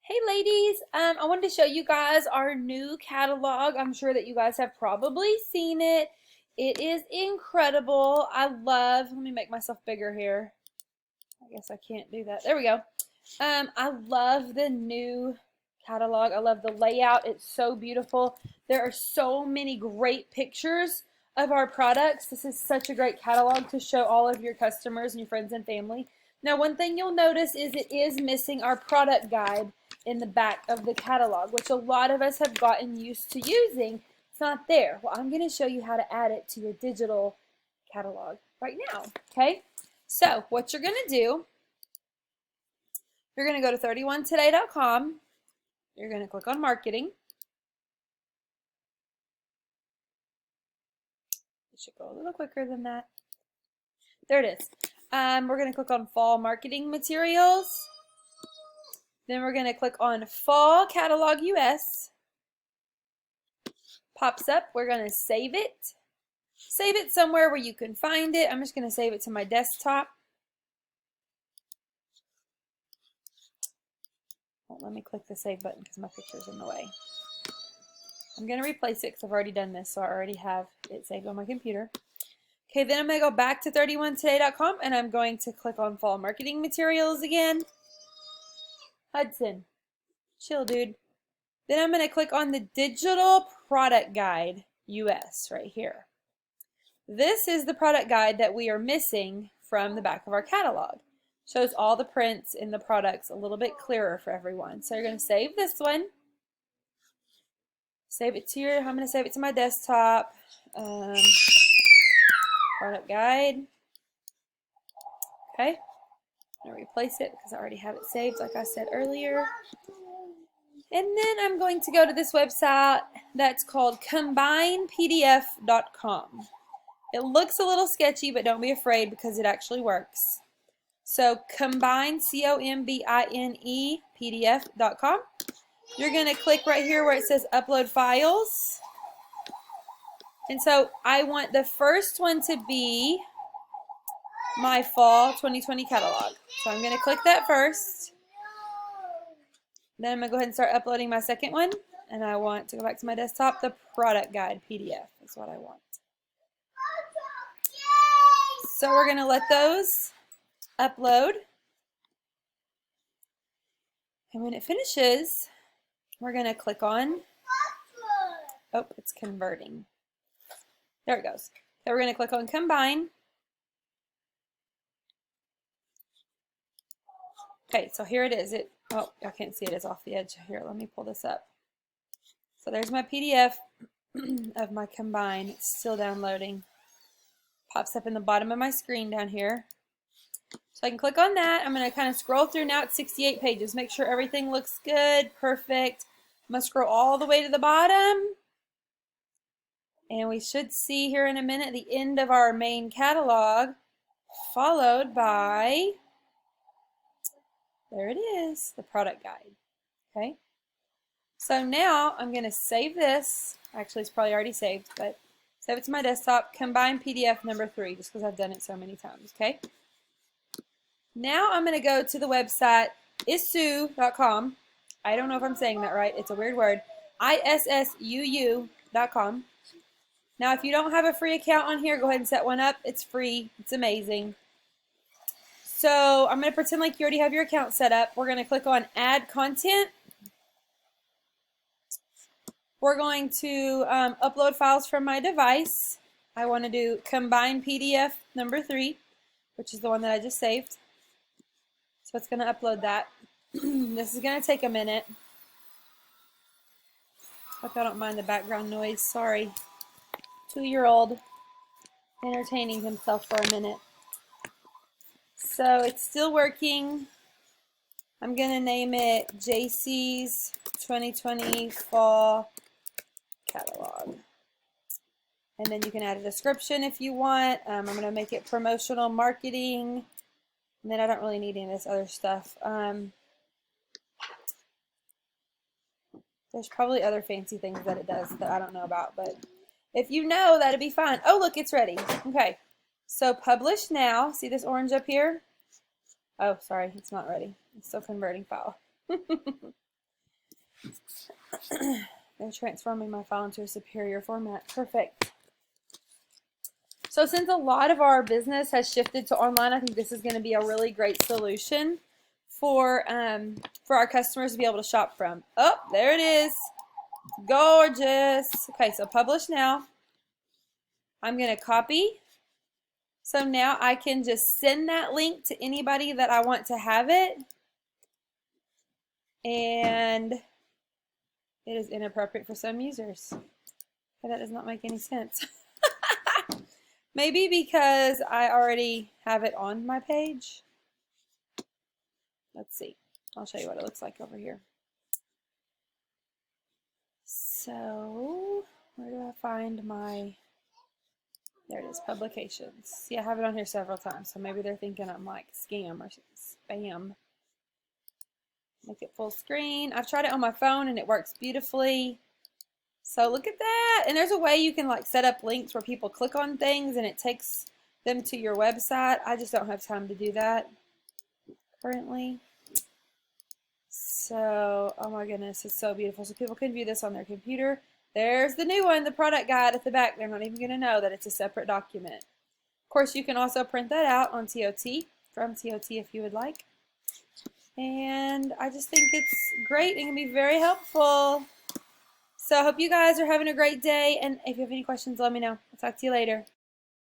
Hey ladies, I wanted to show you guys our new catalog. I'm sure that you guys have probably seen it. It is incredible. Let me make myself bigger here. I guess I can't do that. There we go. I love the new catalog. I love the layout. It's so beautiful. There are so many great pictures of our products. This is such a great catalog to show all of your customers and your friends and family. Now, one thing you'll notice is it is missing our product guide in the back of the catalog, which a lot of us have gotten used to using. It's not there. Well, I'm going to show you how to add it to your digital catalog right now. Okay? So, what you're going to do, you're going to go to 31today.com. You're going to click on marketing. It should go a little quicker than that. There it is. We're going to click on fall marketing materials. Then we're going to click on fall catalog US. Pops up. We're going to save it. Save it somewhere where you can find it. I'm just going to save it to my desktop. Well, let me click the save button because my picture's in the way. I'm going to replace it because I've already done this, so I already have it saved on my computer. Okay, then I'm going to go back to 31today.com and I'm going to click on fall marketing materials again. Hudson, chill, dude. Then I'm going to click on the digital product guide US right here. This is the product guide that we are missing from the back of our catalog. Shows all the prints in the products a little bit clearer for everyone. So you're going to save this one. Save it to I'm going to save it to my desktop. Product guide. Okay. I'm going to replace it because I already have it saved like I said earlier. And then I'm going to go to this website that's called combinepdf.com. It looks a little sketchy, but don't be afraid because it actually works. So combine, C-O-M-B-I-N-E, PDF.com. You're going to click right here where it says upload files. And so I want the first one to be my fall 2020 catalog. So I'm going to click that first. Then I'm going to go ahead and start uploading my second one. And I want to go back to my desktop. The product guide PDF is what I want. So we're going to let those upload. And when it finishes, we're going to click on, oh, it's converting. There it goes. So we're going to click on combine. Okay, so here it is. Oh, I can't see it. It's off the edge. Here, let me pull this up. So there's my PDF of my combine. It's still downloading. Pops up in the bottom of my screen down here. So I can click on that. I'm going to kind of scroll through. Now it's 68 pages. Make sure everything looks good, perfect. I'm going to scroll all the way to the bottom. And we should see here in a minute the end of our main catalog, followed by, there it is, the product guide. Okay. So now I'm going to save this. Actually, it's probably already saved, but save it to my desktop. Combine PDF number 3, just because I've done it so many times. Okay. Now I'm going to go to the website issuu.com. I don't know if I'm saying that right. It's a weird word. ISSUU.com. Now, if you don't have a free account on here, go ahead and set one up. It's free. It's amazing. So I'm going to pretend like you already have your account set up. We're going to click on Add Content. We're going to upload files from my device. I want to do Combine PDF number 3, which is the one that I just saved. So it's going to upload that. This is going to take a minute. Hope I don't mind the background noise. Sorry. 2-year-old entertaining himself for a minute. So it's still working. I'm going to name it JC's 2020 Fall Catalog. And then you can add a description if you want. I'm going to make it promotional marketing. And then I don't really need any of this other stuff. There's probably other fancy things that it does that I don't know about, but if you know, that'd be fine. Oh, look, it's ready. Okay, so publish now. See this orange up here? Oh, sorry, it's not ready. It's still converting file. They're transforming my file into a superior format. Perfect. So since a lot of our business has shifted to online, I think this is going to be a really great solution for our customers to be able to shop from. Oh, there it is. Gorgeous. Okay, so publish now. I'm going to copy. So now I can just send that link to anybody that I want to have it. And it is inappropriate for some users. That does not make any sense. Maybe because I already have it on my page. Let's see. I'll show you what it looks like over here. So, where do I find my, there it is, publications. See, I have it on here several times, so maybe they're thinking I'm like scam or spam. Make it full screen. I've tried it on my phone and it works beautifully. So look at that. And there's a way you can like set up links where people click on things and it takes them to your website. I just don't have time to do that currently. So, oh my goodness, it's so beautiful. So people can view this on their computer. There's the new one, the product guide at the back. They're not even going to know that it's a separate document. Of course, you can also print that out on TOT, from TOT if you would like. And I just think it's great and can be very helpful. So I hope you guys are having a great day. And if you have any questions, let me know. I'll talk to you later.